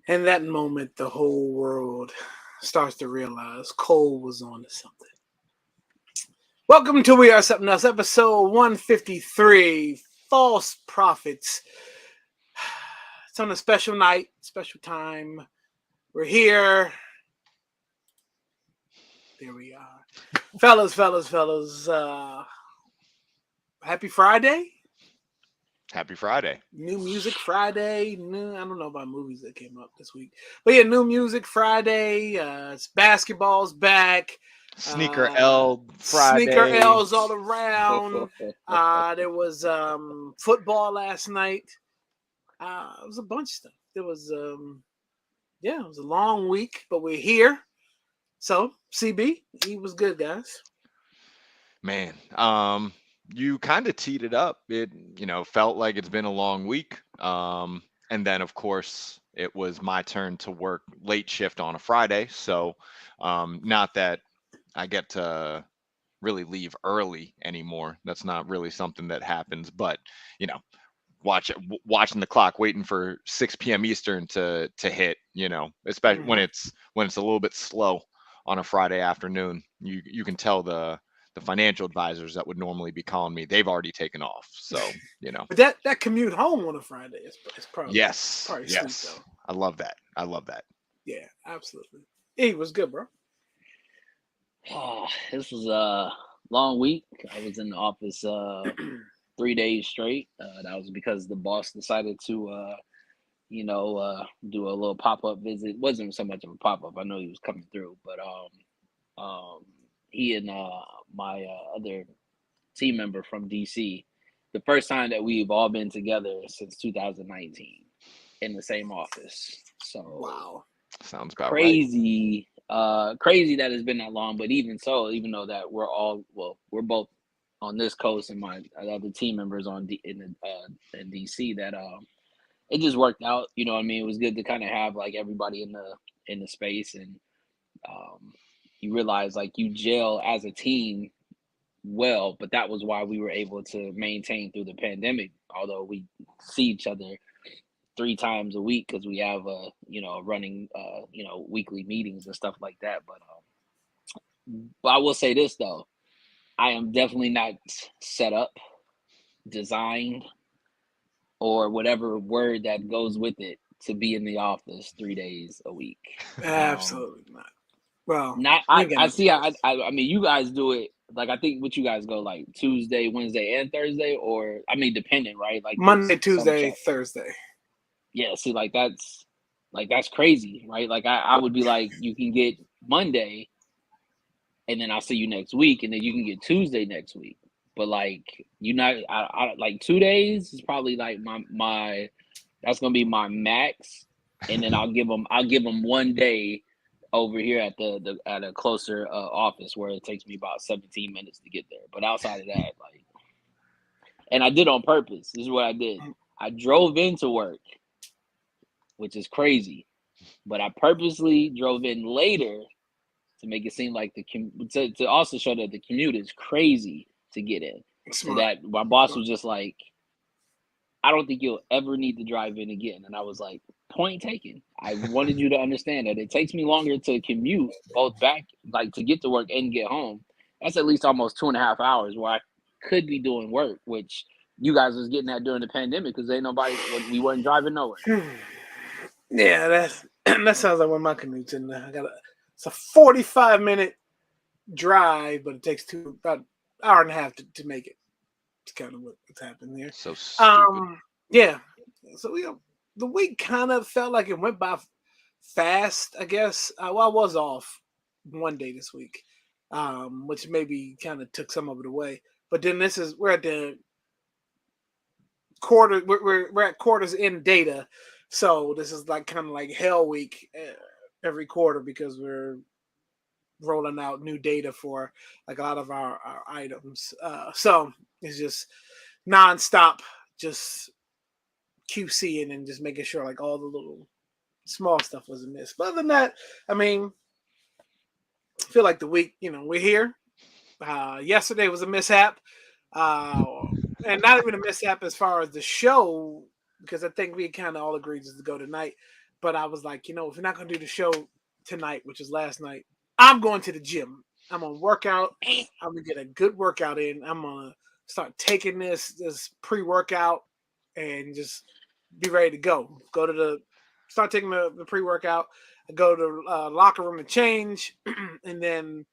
In that moment, the whole world starts to realize Cole was on to something. Welcome to We Are Something Else, episode 153, False Prophets. It's on a special night, special time. We're here. There we are. Fellas. Happy Friday. Happy Friday. New Music Friday. I don't know about movies that came up this week. But yeah, New Music Friday. It's basketball's back. Sneaker L Friday. Sneaker L's all around. There was football last night. It was a bunch of stuff. There was it was a long week, but we're here. So CB, he was good, guys. Man, you kind of teed it up. It, felt like it's been a long week. And then of course it was my turn to work late shift on a Friday. So not that I get to really leave early anymore. That's not really something that happens, but watching the clock, waiting for 6 p.m. Eastern to hit, especially when it's a little bit slow on a Friday afternoon. You can tell the financial advisors that would normally be calling me, they've already taken off. So, But that commute home on a Friday is probably yes. sweet though. I love that. Yeah, absolutely. It was good, bro. Oh, this was a long week. I was in the office 3 days straight. That was because the boss decided to, do a little pop-up visit. It wasn't so much of a pop-up. I know he was coming through, but he and my other team member from DC, the first time that we've all been together since 2019 in the same office. So wow, sounds about crazy. Crazy that it's been that long, but even though that we're both on this coast and my other team members in DC, that it just worked out. You know what I mean? It was good to kind of have like everybody in the space, and you realize like you gel as a team well, but that was why we were able to maintain through the pandemic, although we see each other 3 times a week because we have running weekly meetings and stuff like that. But I will say this though, I am definitely not set up, designed, or whatever word that goes with it to be in the office 3 days a week. Absolutely not. Well, I see. I mean, you guys do it. Like, I think what you guys go like Tuesday, Wednesday, and Thursday, or I mean, dependent, right? Like Monday, Tuesday, Thursday. Yeah, see, like that's crazy, right? Like I would be like, you can get Monday, and then I'll see you next week, and then you can get Tuesday next week. But like, I like 2 days is probably like my that's gonna be my max, and then I'll give them 1 day over here at at a closer office where it takes me about 17 minutes to get there. But outside of that, like, and I did on purpose. This is what I did. I drove into work, which is crazy, but I purposely drove in later to make it seem like to also show that the commute is crazy to get in. So that my boss was just like, I don't think you'll ever need to drive in again. And I was like, point taken. I wanted you to understand that it takes me longer to commute both back, like to get to work and get home. That's at least almost 2.5 hours where I could be doing work, which you guys was getting at during the pandemic because we weren't driving nowhere. Yeah, that sounds like when my commute's in there. It's a 45-minute drive, but it takes about an hour and a half to make it. It's kind of what's happened there. So stupid. Yeah. So the week kind of felt like it went by fast, I guess. I was off one day this week, which maybe kind of took some of it away. But then we're at the quarter. We're at quarters in data, so this is like kind of like hell week every quarter because we're rolling out new data for like a lot of our items. So it's just nonstop, just QCing and just making sure like all the little small stuff wasn't missed. But other than that, I mean, I feel like the week, we're here. Yesterday was a mishap. And not even a mishap as far as the show, because I think we kind of all agreed just to go tonight. But I was like, if you're not gonna do the show tonight, which is last night, I'm going to the gym. I'm gonna work out. I'm gonna get a good workout in. I'm gonna start taking this pre-workout and just be ready to go. Start taking the pre-workout. I go to the locker room to change, and then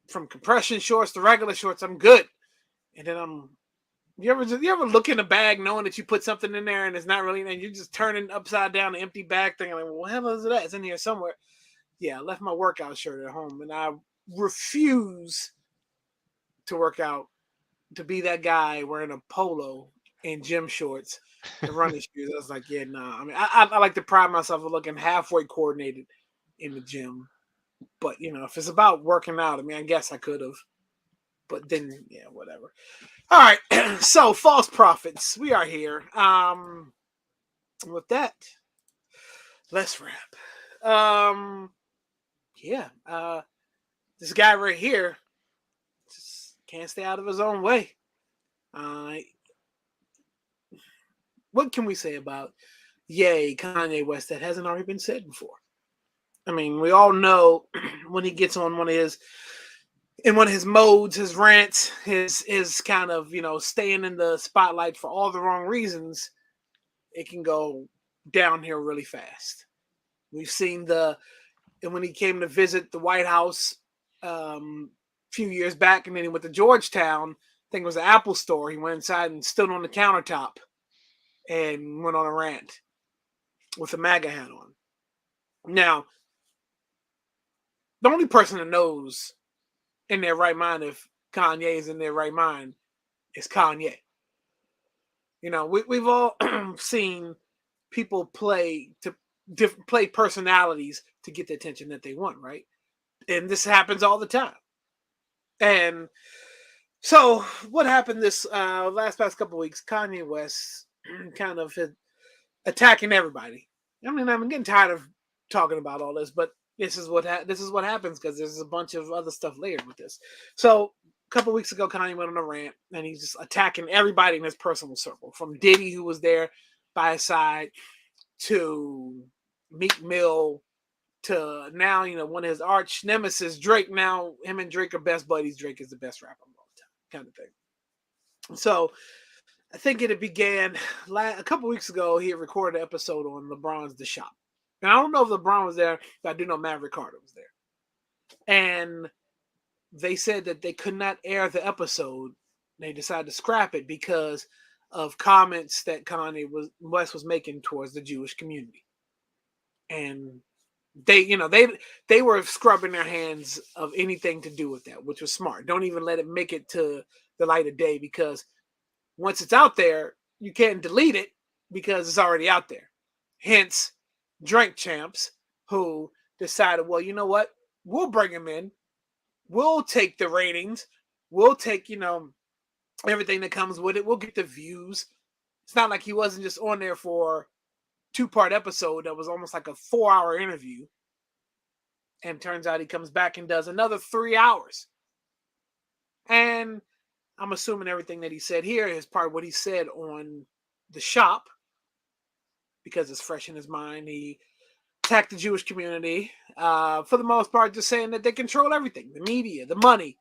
from compression shorts to regular shorts, I'm good. And then you ever look in the bag knowing that you put something in there and it's not really, and you're just turning upside down the empty bag thinking like, well, what the hell is that? It's in here somewhere. Yeah, I left my workout shirt at home, and I refuse to work out, to be that guy wearing a polo and gym shorts and running shoes. I was like, yeah, nah. I mean, I like to pride myself on looking halfway coordinated in the gym. But, if it's about working out, I mean, I guess I could have. But then, yeah, whatever. All right. So, false prophets. We are here. With that, let's wrap. Yeah. This guy right here just can't stay out of his own way. What can we say about Kanye West that hasn't already been said before? I mean, we all know when he gets on one of his modes, his rants, his kind of, staying in the spotlight for all the wrong reasons, it can go downhill really fast. We've seen and when he came to visit the White House a few years back, and then he went to Georgetown, I think it was the Apple store. He went inside and stood on the countertop and went on a rant with a MAGA hat on. Now, the only person that knows in their right mind if Kanye is in their right mind is Kanye. We've all seen people play personalities to get the attention that they want, right? And this happens all the time. And so what happened this past couple of weeks, Kanye West kind of attacking everybody. I mean, I'm getting tired of talking about all this, but this is what happens because there's a bunch of other stuff layered with this. So a couple of weeks ago, Kanye went on a rant, and he's just attacking everybody in his personal circle, from Diddy, who was there by his side, to Meek Mill, to now, one of his arch nemesis, Drake. Now him and Drake are best buddies. Drake is the best rapper of all time, kind of thing. So I think it began a couple weeks ago. He had recorded an episode on LeBron's The Shop. And I don't know if LeBron was there, but I do know Maverick Carter was there. And they said that they could not air the episode. They decided to scrap it because of comments that Kanye West was making towards the Jewish community. And they were scrubbing their hands of anything to do with that, which was smart. Don't even let it make it to the light of day, because once it's out there, you can't delete it because it's already out there. Hence, Drink Champs, who decided, well, you know what? We'll bring him in. We'll take the ratings. We'll take, everything that comes with it. We'll get the views. It's not like he wasn't just on there for a 2-part episode that was almost like a 4-hour interview. And turns out he comes back and does another 3 hours. And I'm assuming everything that he said here is part of what he said on The Shop, because it's fresh in his mind. He attacked the Jewish community, for the most part, just saying that they control everything, the media, the money,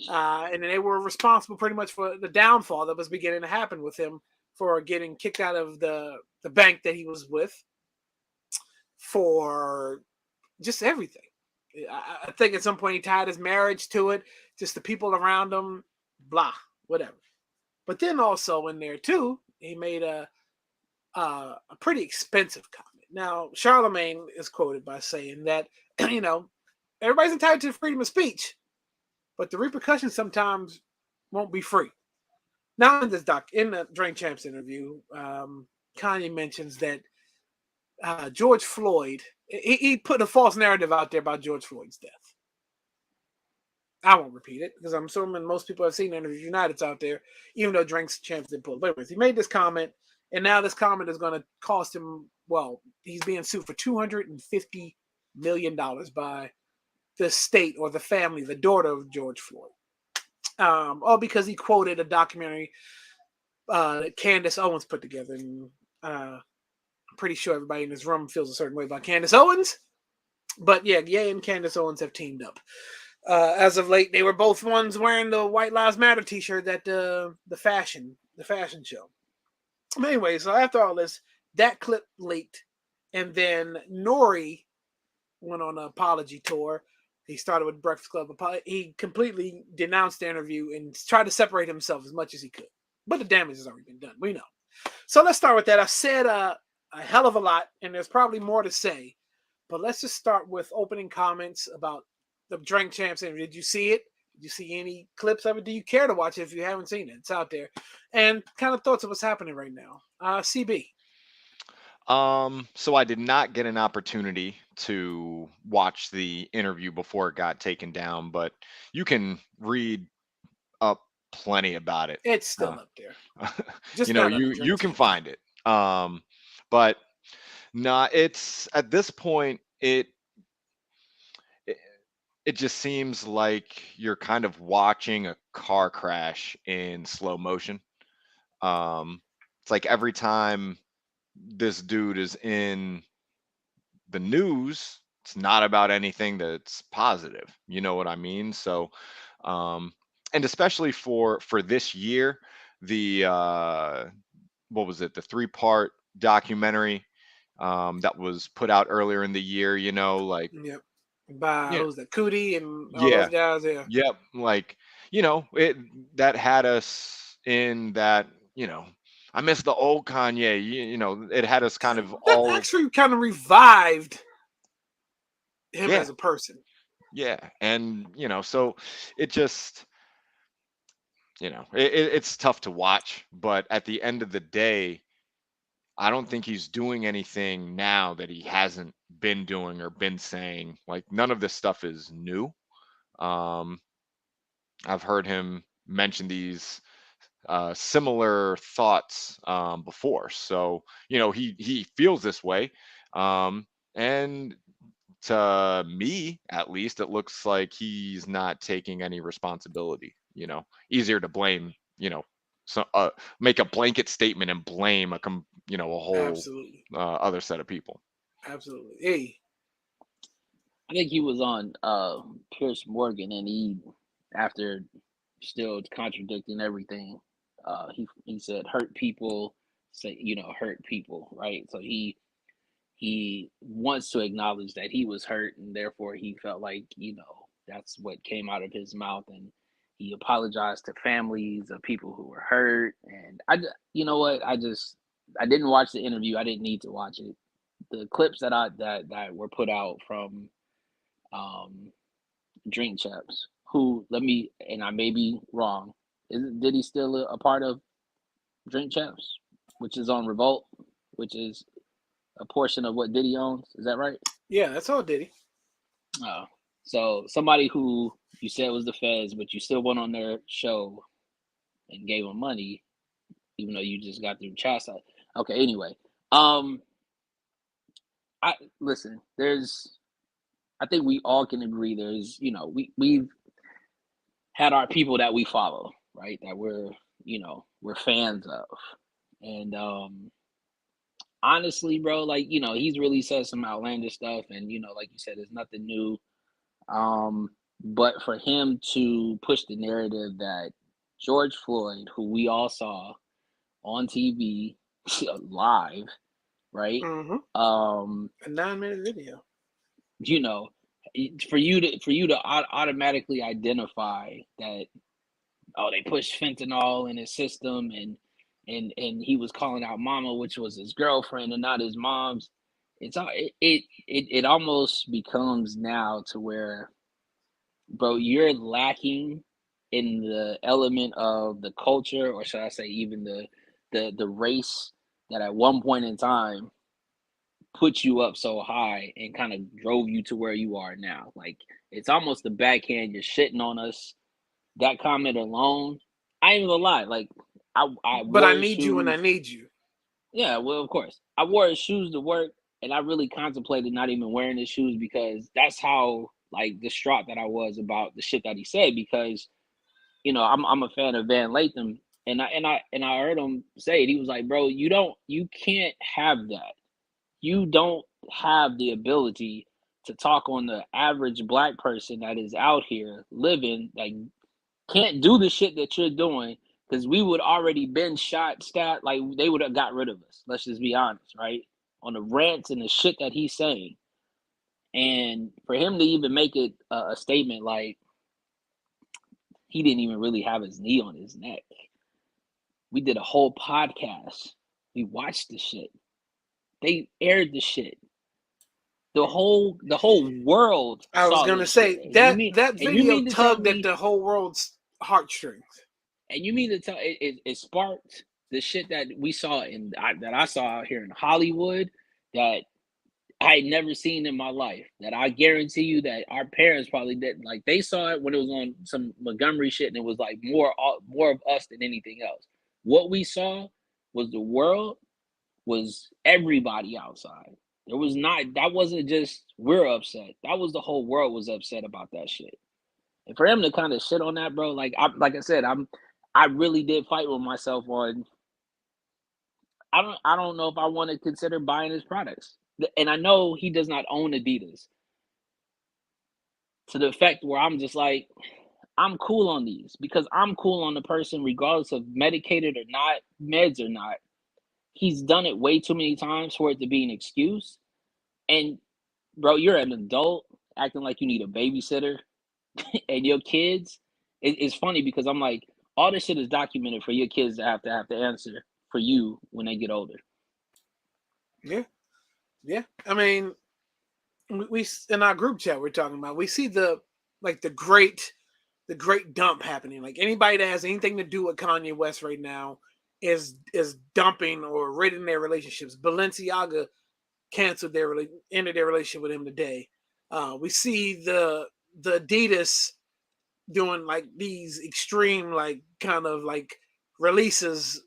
and they were responsible pretty much for the downfall that was beginning to happen with him, for getting kicked out of the bank that he was with, for just everything. I think at some point he tied his marriage to it, just the people around him, blah, whatever. But then also in there too, he made a pretty expensive comment. Now, Charlemagne is quoted by saying that, everybody's entitled to freedom of speech, but the repercussions sometimes won't be free. Now, in the Drink Champs interview, Kanye mentions that George Floyd, he put a false narrative out there about George Floyd's death. I won't repeat it because I'm assuming most people have seen Interview United's out there, even though Drink Champs didn't pull it. But anyways, he made this comment, and now this comment is going to cost him, well, he's being sued for $250 million by the state or the family, the daughter of George Floyd. All because he quoted a documentary that Candace Owens put together and pretty sure everybody in this room feels a certain way about Candace Owens. But yeah, Ye and Candace Owens have teamed up. As of late, they were both ones wearing the White Lives Matter T-shirt at the fashion show. But anyway, so after all this, that clip leaked, and then Nori went on an apology tour. He started with Breakfast Club. He completely denounced the interview and tried to separate himself as much as he could. But the damage has already been done. We know. So let's start with that. I said a hell of a lot, and there's probably more to say. But let's just start with opening comments about the Drink Champs interview. Did you see it? Did you see any clips of it? Do you care to watch it if you haven't seen it? It's out there. And kind of thoughts of what's happening right now. CB. So I did not get an opportunity to watch the interview before it got taken down, but you can read up plenty about it. It's still up there. Just You know, not on the you Drink can Champs. find it. But no, it's at this point it just seems like you're kind of watching a car crash in slow motion. It's like every time this dude is in the news, it's not about anything that's positive. You know what I mean? So, and especially for this year, the what was it? The 3-part documentary that was put out earlier in the year. You know, like Yep. By yeah, who's that? Cootie and all yeah, those guys. Yeah. yep. Like you know, it that had us in that. You know, I miss the old Kanye. You know, it had us kind of That all actually kind of revived him yeah. as a person. Yeah, and you know, so it just you know it's tough to watch, but at the end of the day, I don't think he's doing anything now that he hasn't been doing or been saying. Like none of this stuff is new. Um, I've heard him mention these similar thoughts before, so you know he feels this way, and to me at least it looks like he's not taking any responsibility. You know, easier to blame, you know, so make a blanket statement and blame you know, a whole Absolutely. other set of people. Absolutely. Hey. I think he was on Pierce Morgan, and he, after still contradicting everything, he said hurt people say, you know, hurt people, right? So he wants to acknowledge that he was hurt, and therefore he felt like, you know, that's what came out of his mouth, and he apologized to families of people who were hurt. And you know what, I didn't watch the interview. I didn't need to watch it. The clips that were put out from um Drink Champs, who, let me, and I may be wrong, did he still a part of Drink Champs, which is on Revolt, which is a portion of what Diddy owns? Is that right? Yeah, that's all Diddy. Oh, so somebody who you said was the feds, but you still went on their show and gave them money, even though you just got through chastise. Okay, anyway, I listen. I think we all can agree. There's, you know, we've had our people that we follow, right? That we're fans of, and honestly, bro, like, you know, he's really said some outlandish stuff, and, you know, like you said, there's nothing new. But for him to push the narrative that George Floyd, who we all saw on TV live, right? Mm-hmm. A 9-minute video. You know, for you to automatically identify that, oh, they pushed fentanyl in his system, and he was calling out Mama, which was his girlfriend and not his mom's. It almost becomes now to where, bro, you're lacking in the element of the culture, or should I say even the race that at one point in time put you up so high and kind of drove you to where you are now. Like, it's almost the backhand, you're shitting on us. That comment alone, I ain't gonna lie, like, I But wore I his need you and I shoes. need you. Yeah, well, of course. I wore his shoes to work, and I really contemplated not even wearing his shoes, because that's how, like, distraught that I was about the shit that he said. Because, you know, I'm a fan of Van Lathan, and I heard him say it. He was like, "Bro, you can't have that. you don't have the ability to talk on the average black person that is out here living, like can't do the shit that you're doing, because we would already been shot, stat, like they would have got rid of us. Let's just be honest, right? On the rants and the shit that he's saying. And for him to even make it a statement like he didn't even really have his knee on his neck. We did a whole podcast. We watched the shit. They aired the shit. The whole world. I was saw gonna this say shit. that and you video mean to tell tugged at me, the whole world's heartstrings. and you mean to tell it sparked the shit that we saw that I saw out here in Hollywood that I had never seen in my life. That I guarantee you that our parents probably didn't. Like they saw it when it was on some Montgomery shit, and it was like more of us than anything else. What we saw was the world, was everybody outside. There was not, that wasn't just we're upset. That was the whole world was upset about that shit. And for him to kind of shit on that, bro, like I said, I really did fight with myself on. I don't know if I want to consider buying his products. And I know he does not own Adidas. To the effect where I'm just like, I'm cool on these because I'm cool on the person, regardless of medicated or not, meds or not. He's done it way too many times for it to be an excuse. And bro, you're an adult acting like you need a babysitter and your kids. It's funny because I'm like, all this shit is documented for your kids to have to answer for you when they get older. Yeah. I mean, we in our group chat we're talking about, we see the great dump happening. Like anybody that has anything to do with Kanye West right now is dumping or ridding their relationships. Balenciaga canceled ended their relationship with him today. We see the Adidas doing like these extreme like kind of like releases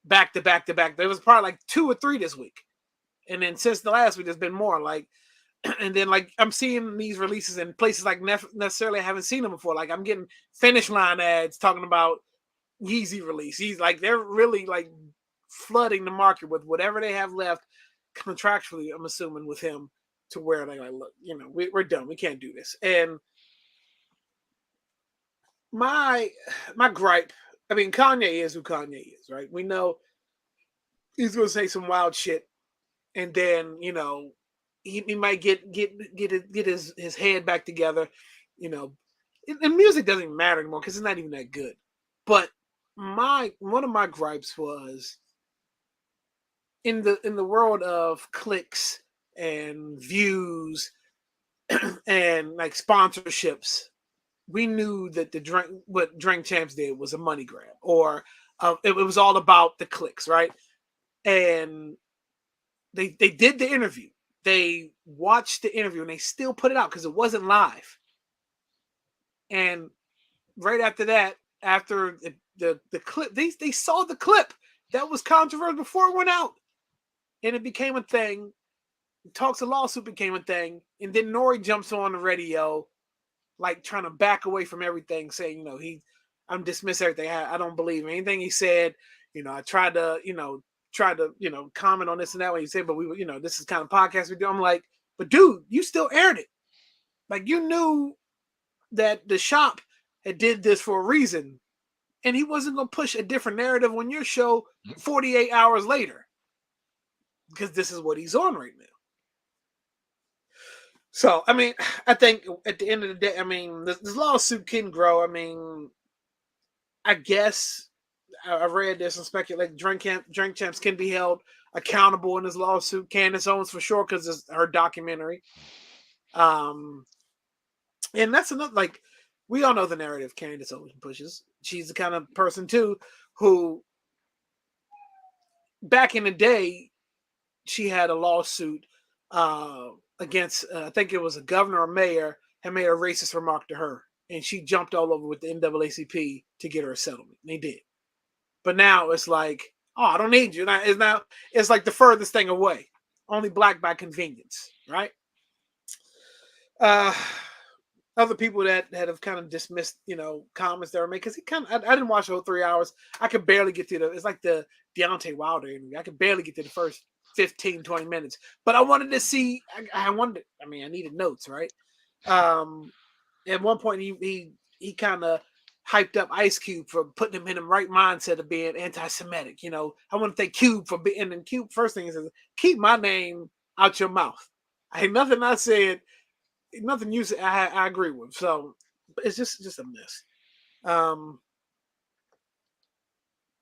back to back to back. There was probably like 2 or 3 this week, and then since the last week there's been more. Like, and then like I'm seeing these releases in places like necessarily I haven't seen them before. Like I'm getting Finish Line ads talking about Yeezy release. He's like, they're really like flooding the market with whatever they have left contractually, I'm assuming, with him, to where they're like, look, you know, we're done. We can't do this. And my gripe, I mean, Kanye is who Kanye is, right? We know he's going to say some wild shit, and then, you know, he might get his head back together, you know. And music doesn't even matter anymore because it's not even that good. But one of my gripes was in the world of clicks and views and like sponsorships, we knew that what Drink Champs did was a money grab, or it was all about the clicks, right? And they did the interview. They watched the interview and they still put it out because it wasn't live. And right after that, after the clip, they saw the clip that was controversial before it went out, and it became a thing. Talks of lawsuit became a thing, and then Nori jumps on the radio, like trying to back away from everything, saying, you know, I'm dismiss everything. I don't believe anything he said. You know, I tried to comment on this and that when he said, but we, you know, this is kind of podcast we do. I'm like, but dude, you still aired it. Like you knew that the shop had did this for a reason, and he wasn't going to push a different narrative on your show 48 hours later, because this is what he's on right now. So, I mean, I think at the end of the day, I mean, this lawsuit can grow. I mean, I guess I read this and speculate Drink Champs can be held accountable in this lawsuit. Candace Owens for sure, because it's her documentary. And that's another, like, we all know the narrative Candace Owens pushes. She's the kind of person too who, back in the day, she had a lawsuit against, I think it was a governor or mayor, had made a racist remark to her, and she jumped all over with the NAACP to get her a settlement. And they did. But now it's like, oh, I don't need you. It's like the furthest thing away. Only black by convenience, right? Other people that have kind of dismissed, you know, comments that were made, because I didn't watch the whole 3 hours. I could barely get to it's like the Deontay Wilder interview. I could barely get to the first 15, 20 minutes. But I wanted to see. I needed notes, right? At one point, he kind of hyped up Ice Cube for putting him in the right mindset of being anti-Semitic. You know, I want to thank Cube for being. And Cube, first thing he says, keep my name out your mouth. Nothing I said, nothing you said, I agree with. So it's just a miss.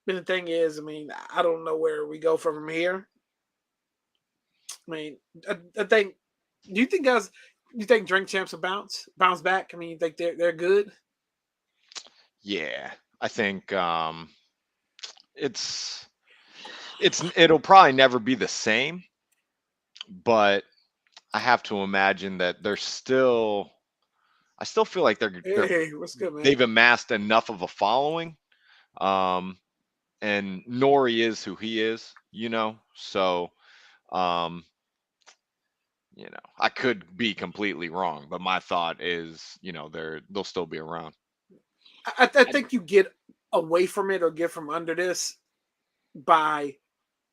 But the thing is, I mean, I don't know where we go from here. I mean, I think. Do you think guys? Do you think Drink Champs will bounce back? I mean, you think they're good? Yeah, I think it'll probably never be the same, but I have to imagine that they're still. I still feel like Hey, what's good, man? they've amassed enough of a following, and Nori is who he is, you know. So, you know, I could be completely wrong, but my thought is, you know, they'll still be around. I think you get away from it or get from under this by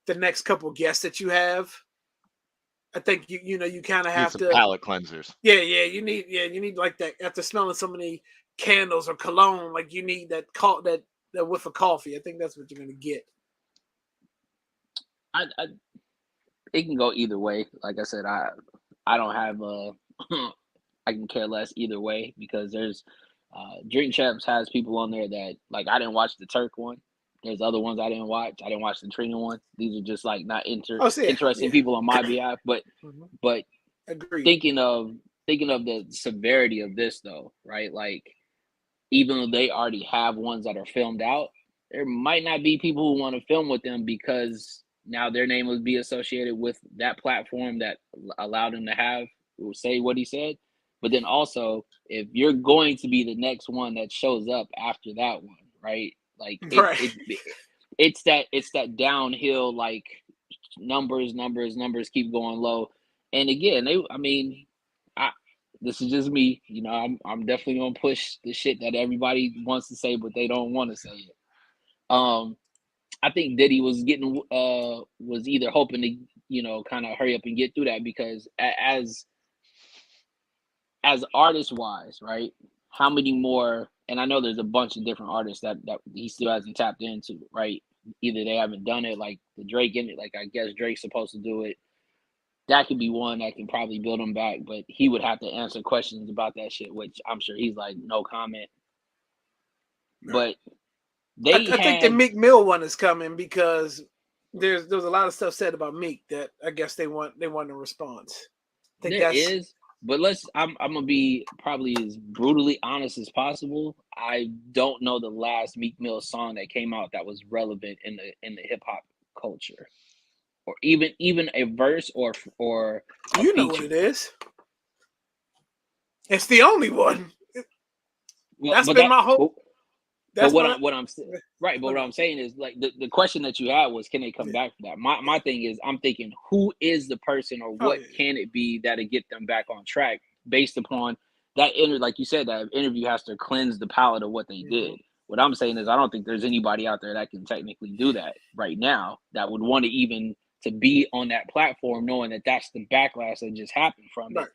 the next couple guests that you have. I think you kind of have Need to some palate cleansers. Yeah, you need like that after smelling so many candles or cologne, like you need that whiff of coffee. I think that's what you're gonna get. It can go either way. Like I said, I don't have I can care less either way because there's Drink Champs has people on there that like I didn't watch the Turk one. There's other ones I didn't watch. I didn't watch the Trina one. These are just like not interesting people on my behalf. But but Agreed. thinking of the severity of this though, right? Like even though they already have ones that are filmed out, there might not be people who want to film with them because now their name would be associated with that platform that allowed him to say what he said. But then also, if you're going to be the next one that shows up after that one, right? Like it's that downhill, like numbers keep going low. And again, this is just me, you know, I'm definitely gonna push the shit that everybody wants to say, but they don't want to say it. I think Diddy was was either hoping to, you know, kind of hurry up and get through that because as artist wise, right? How many more? And I know there's a bunch of different artists that he still hasn't tapped into, right? Either they haven't done it, like the Drake in it, like I guess Drake's supposed to do it. That could be one that can probably build him back, but he would have to answer questions about that shit, which I'm sure he's like, no comment. But I think the Meek Mill one is coming because there's a lot of stuff said about Meek that I guess they want a response. I think there is, but I'm gonna be probably as brutally honest as possible. I don't know the last Meek Mill song that came out that was relevant in the hip hop culture, or even a verse or a you know feature. what it is. It's the only one. That's been my hope. But what I'm saying is like the question that you had was, can they come back for that? My thing is, I'm thinking, who is the person or what can it be that'll get them back on track based upon that like you said, that interview has to cleanse the palate of what they did. What I'm saying is, I don't think there's anybody out there that can technically do that right now that would want to even to be on that platform, knowing that that's the backlash that just happened from it.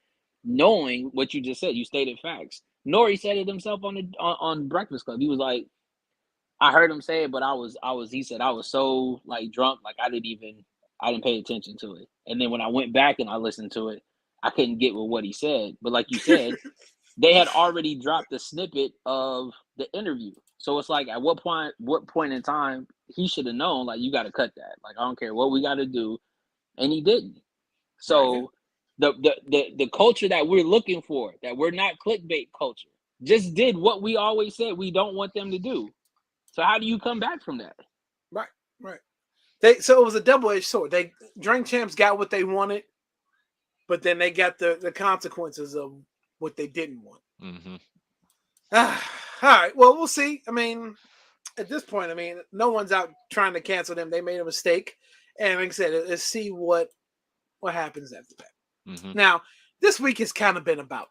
Knowing what you just said, you stated facts. Nori said it himself on Breakfast Club. He was like, I heard him say it, but he said I was so like drunk, like I didn't pay attention to it. And then when I went back and I listened to it, I couldn't get with what he said. But like you said, they had already dropped the snippet of the interview. So it's like, at what point in time he should have known, like, you got to cut that. Like, I don't care what we got to do. And he didn't. So the culture that we're looking for, that we're not clickbait culture, just did what we always said we don't want them to do. So how do you come back from that? Right. So it was a double-edged sword. Drink Champs got what they wanted, but then they got the consequences of what they didn't want. Mm-hmm. All right. Well, we'll see. I mean, at this point, I mean, no one's out trying to cancel them. They made a mistake, and like I said, let's see what happens after that. Mm-hmm. Now, this week has kind of been about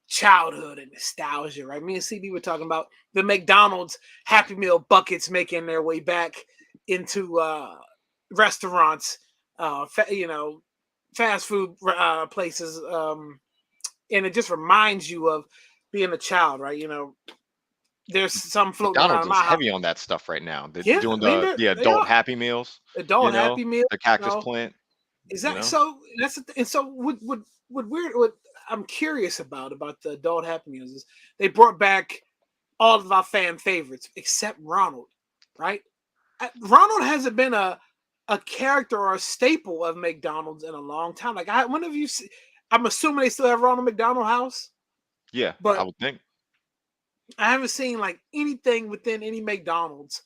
childhood and nostalgia, right? Me and CD were talking about the McDonald's Happy Meal buckets making their way back into restaurants fast food places, and it just reminds you of being a child, right? There's some floating around McDonald's in is my house. heavy on that stuff right now. They're Yeah, doing I mean the they adult are Happy Meals, adult Happy Meal. the Cactus Plant, Exactly. So that's and so what I'm curious about the adult Happy Meals is they brought back all of our fan favorites except Ronald, right? Ronald hasn't been a character or a staple of McDonald's in a long time. Like when have you seen? I'm assuming they still have Ronald McDonald House, Yeah, I but would think. I haven't seen like anything within any McDonald's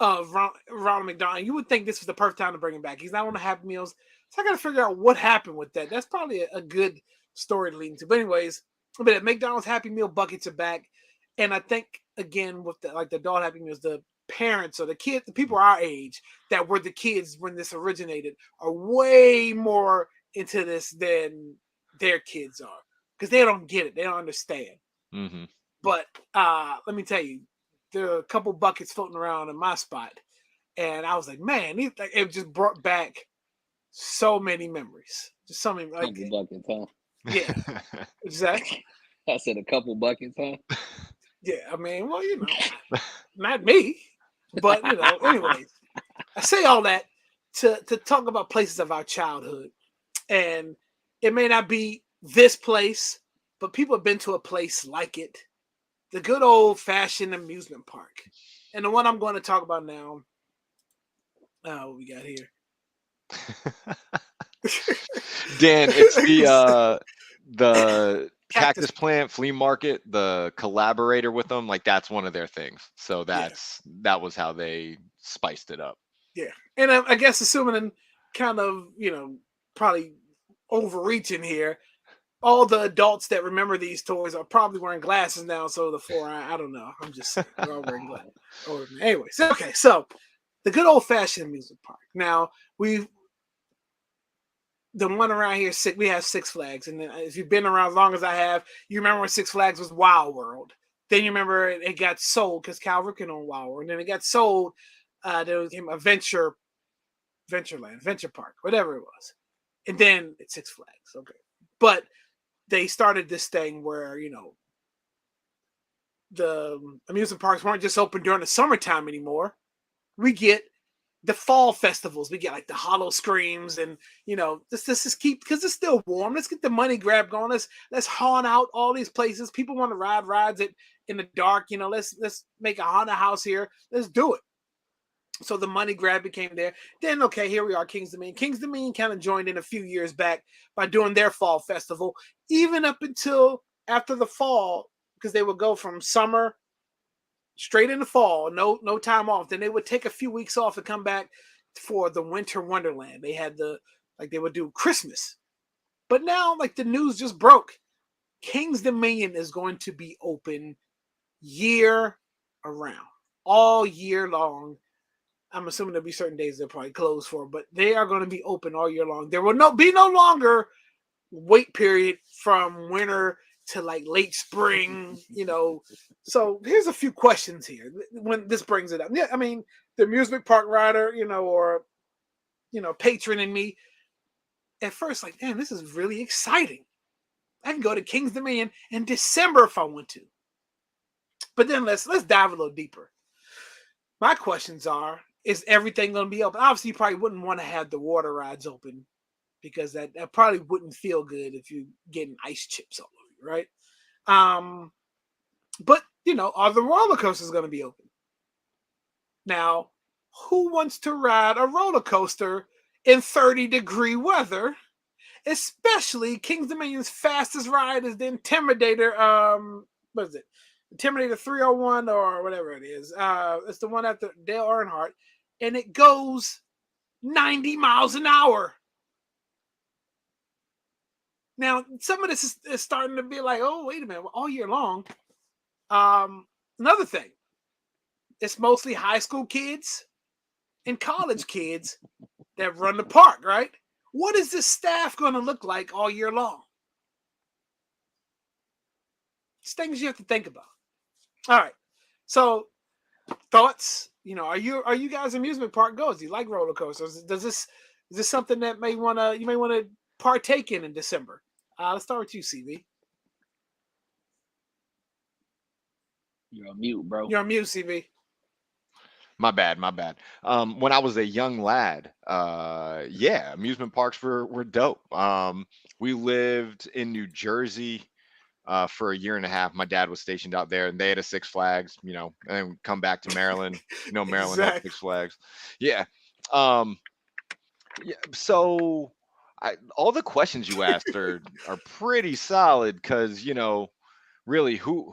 of Ronald McDonald. You would think this was the perfect time to bring him back. He's not on the Happy Meals, so I got to figure out what happened with that. That's probably a good story to lead into. But anyways, but McDonald's Happy Meal buckets are back, and I think again with the adult Happy Meals, the parents or the kids, the people our age that were the kids when this originated, are way more into this than their kids are because they don't get it, they don't understand. Hmm. But let me tell you, there are a couple buckets floating around in my spot, and I was like, man, it just brought back so many memories. Just so many, like, Couple buckets, huh? yeah, exactly. I said a couple buckets, huh? Yeah, I mean, well, not me, but anyways, I say all that to talk about places of our childhood, and it may not be this place, but people have been to a place like it. The good old fashioned amusement park. And the one I'm going to talk about now, what we got here. Dan, it's the Cactus Plant flea market, the collaborator with them, like that's one of their things. So that was how they spiced it up. Yeah. And I guess assuming kind of, probably overreaching here, all the adults that remember these toys are probably wearing glasses now. So I don't know. I'm just saying, they're all wearing glasses. Anyways, okay. So the good old fashioned amusement park. Now the one around here, we have Six Flags, and if you've been around as long as I have, you remember when Six Flags was Wild World. Then you remember it got sold because Cal Ripken owned Wild World, and then it got sold. There became a Venture Park, whatever it was, and then it's Six Flags. Okay, but they started this thing where the amusement parks weren't just open during the summertime anymore. We get the fall festivals. We get like the Hollow Screams, and this is because it's still warm. Let's get the money grab going. Let's haunt out all these places. People want to ride rides in the dark. Let's make a haunted house here. Let's do it. So the money grab became there. Then okay, here we are, Kings Dominion. Kings Dominion kind of joined in a few years back by doing their fall festival, even up until after the fall, because they would go from summer straight into fall, no time off. Then they would take a few weeks off and come back for the Winter Wonderland. They had they would do Christmas. But now, the news just broke. Kings Dominion is going to be open year around, all year long. I'm assuming there'll be certain days they're probably closed for, but they are going to be open all year long. There will be no longer wait period from winter to late spring, So here's a few questions here when this brings it up. Yeah, I mean, the amusement park rider, or patron in me, at first, damn, this is really exciting. I can go to Kings Dominion in December if I want to. But then let's dive a little deeper. My questions are, is everything going to be open? Obviously, you probably wouldn't want to have the water rides open because that probably wouldn't feel good if you're getting ice chips all over you, right? But are the roller coasters going to be open? Now, who wants to ride a roller coaster in 30-degree weather? Especially Kings Dominion's fastest ride is the Intimidator. What is it? Intimidator 301 or whatever it is. It's the one after Dale Earnhardt, and it goes 90 miles an hour. Now, some of this is starting to be like, oh, wait a minute, all year long. Another thing, it's mostly high school kids and college kids that run the park, right? What is this staff going to look like all year long? It's things you have to think about. All right. So, thoughts? Are you guys amusement park goers? Do you like roller coasters? Does Is this something that you may want to partake in December? Let's start with you, CV. You're on mute, bro. You're on mute, CV. My bad. When I was a young lad, yeah, amusement parks were dope. We lived in New Jersey for a year and a half. My dad was stationed out there, and they had a Six Flags, you know, and then come back to Maryland. You know, Maryland had Exactly. Six Flags. Yeah. Yeah. So all the questions you asked are pretty solid because, you know, really who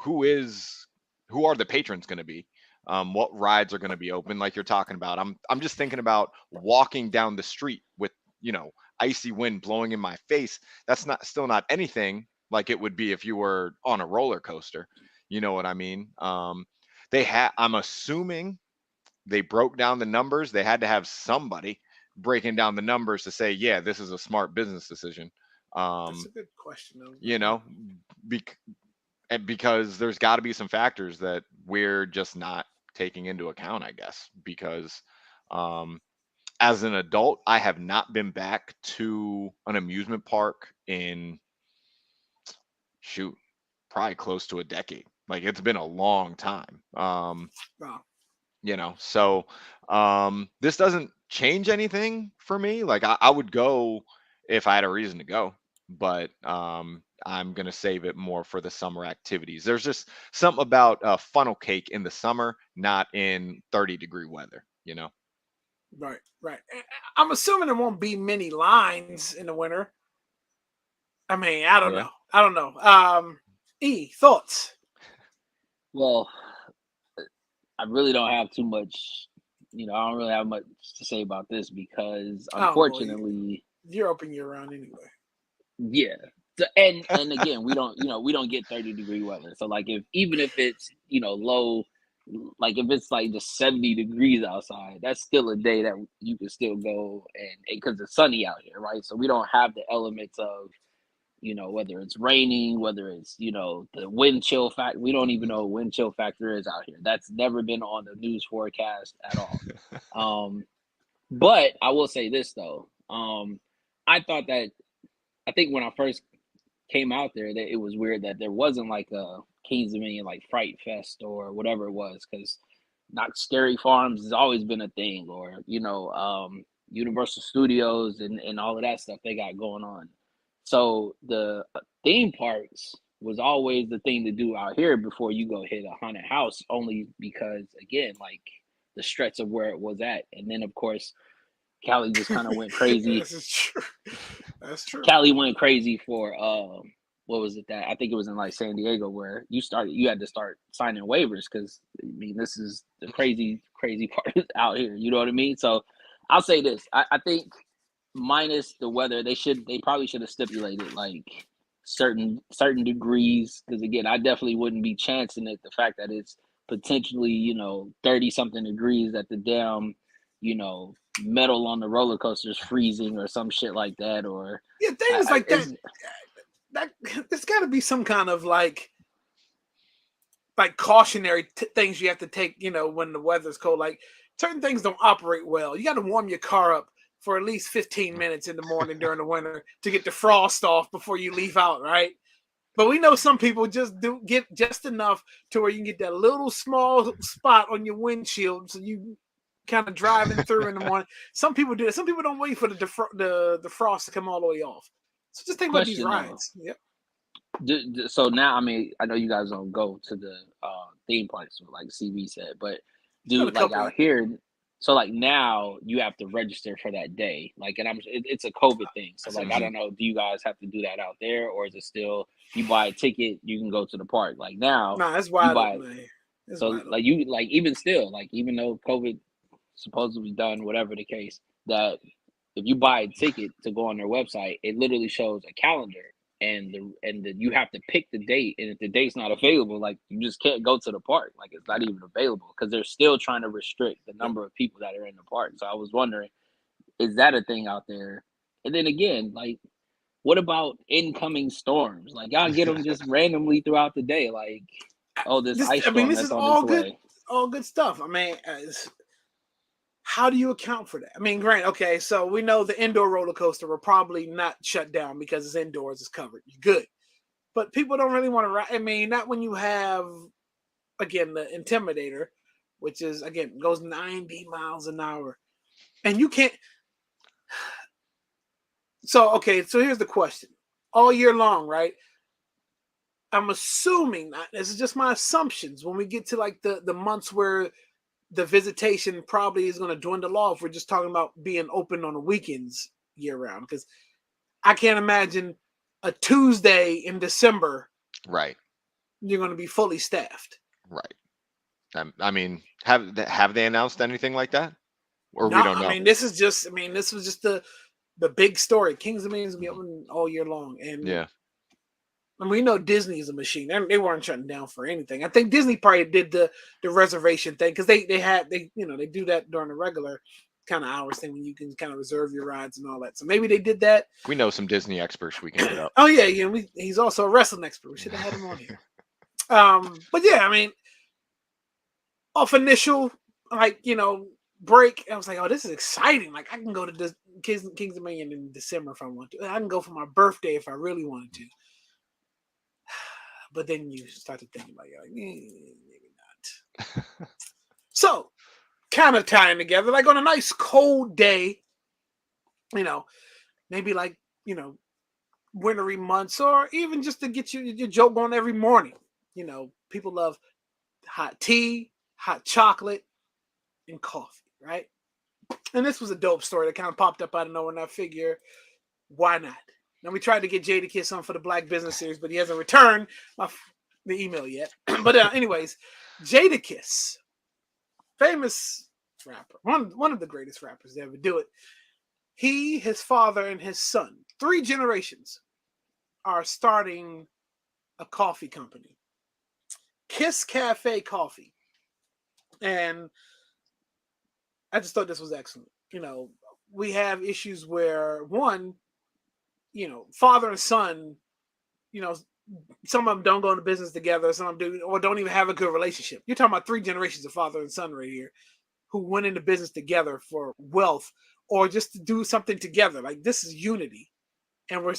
are the patrons going to be? What rides are going to be open like you're talking about? I'm just thinking about walking down the street with, you know, icy wind blowing in my face. That's still not anything like it would be if you were on a roller coaster. You know what I mean? I'm assuming they broke down the numbers. They had to have somebody breaking down the numbers to say, yeah, this is a smart business decision. That's a good question, though. You know, because there's got to be some factors that we're just not taking into account, I guess, because as an adult, I have not been back to an amusement park in probably close to a decade. Like it's been a long time. Wow. You know, so this doesn't change anything for me. Like I would go if I had a reason to go, but I'm gonna save it more for the summer activities. There's just something about funnel cake in the summer, not in 30-degree weather, you know. Right. I'm assuming there won't be many lines in the winter. I mean, I don't know. Thoughts? Well, I really don't have too much. You know, I don't really have much to say about this because, unfortunately, you're open year round anyway. Yeah. So, and again, we don't get 30-degree weather. So like even if it's, you know, low, like if it's like just 70 degrees outside, that's still a day that you can still go and because it's sunny out here, right? So we don't have the elements of, you know, whether it's raining, whether it's, you know, the wind chill factor. We don't even know what wind chill factor is out here. That's never been on the news forecast at all. But I will say this though. I think when I first came out there that it was weird that there wasn't like a Kings Dominion like Fright Fest or whatever it was, because not Scary Farms has always been a thing, or you know, Universal Studios and all of that stuff they got going on. So the theme parks was always the thing to do out here before you go hit a haunted house, only because again, like the stretch of where it was at, and then of course Cali just kind of went crazy. This is true. That's true. Cali went crazy for what was it that I think it was in like San Diego where you had to start signing waivers because I mean this is the crazy part out here. You know what I mean? So I'll say this. I think minus the weather, they probably should have stipulated like certain degrees, because again, I definitely wouldn't be chancing it. The fact that it's potentially, you know, 30 something degrees at the damn, you know, metal on the roller coaster is freezing or some shit like that, or things like that. That there's got to be some kind of like cautionary things you have to take, you know, when the weather's cold. Like certain things don't operate well. You got to warm your car up for at least 15 minutes in the morning during the winter to get the frost off before you leave out, right? But we know some people just do get just enough to where you can get that little small spot on your windshield, so you kind of driving through in the morning. Some people do that. Some people don't wait for the frost to come all the way off. So just think about these rides. Yep. So now, I mean, I know you guys don't go to the theme parks, like CV said, but dude, like out here, so like now you have to register for that day. Like, and it's a COVID thing. So like, I don't know, do you guys have to do that out there, or is it still you buy a ticket, you can go to the park? Like now, that's wild. So like you like even still like even though COVID supposedly done, whatever the case, that if you buy a ticket to go on their website, it literally shows a calendar, and you have to pick the date, and if the date's not available, like you just can't go to the park. Like it's not even available because they're still trying to restrict the number of people that are in the park. So I was wondering, is that a thing out there? And then again, like, what about incoming storms? Like y'all get them just randomly throughout the day. Like, oh, this ice storm that's on its way. All good stuff. I mean, how do you account for that? I mean, grant, okay, so we know the indoor roller coaster will probably not shut down because it's indoors, it's covered. You're good. But people don't really want to ride. I mean, not when you have, again, the Intimidator, which is, again, goes 90 miles an hour. And you can't. So, okay, so here's the question. All year long, right? I'm assuming, this is just my assumptions, when we get to like the months where the visitation probably is going to dwindle off, we're just talking about being open on the weekends year round. Because I can't imagine a Tuesday in December, Right. you're going to be fully staffed. Right. I mean, have they announced anything like that, or we No, don't know? I mean, this was just the big story. Kings of Dominion is going to be open all year long. And Yeah. and we know Disney is a machine. They weren't shutting down for anything. I think Disney probably did the reservation thing because they do that during the regular kind of hours thing when you can kind of reserve your rides and all that. So maybe they did that. We know some Disney experts we can hit up. Oh yeah. He's also a wrestling expert. We should have had him on here. But yeah, I mean, off initial break, I was like, oh, this is exciting. Like I can go to this Kings of Dominion in December if I want to. I can go for my birthday if I really wanted to. But then you start to think about it, you're like, maybe not. So, kind of tying together, like on a nice cold day, maybe like, wintry months, or even just to get your joke on every morning. People love hot tea, hot chocolate, and coffee, right? And this was a dope story that kind of popped up out of nowhere, and I figure, why not? Now, we tried to get Jadakiss on for the Black Business Series, but he hasn't returned the email yet. But anyways, Jadakiss, famous rapper, one of the greatest rappers to ever do it. He, his father, and his son, 3 generations, are starting a coffee company, Kiss Cafe Coffee. And I just thought this was excellent. We have issues where, one, father and son, some of them don't go into business together, some of them do, or don't even have a good relationship. You're talking about 3 generations of father and son right here who went into business together for wealth or just to do something together. Like, this is unity. And we're,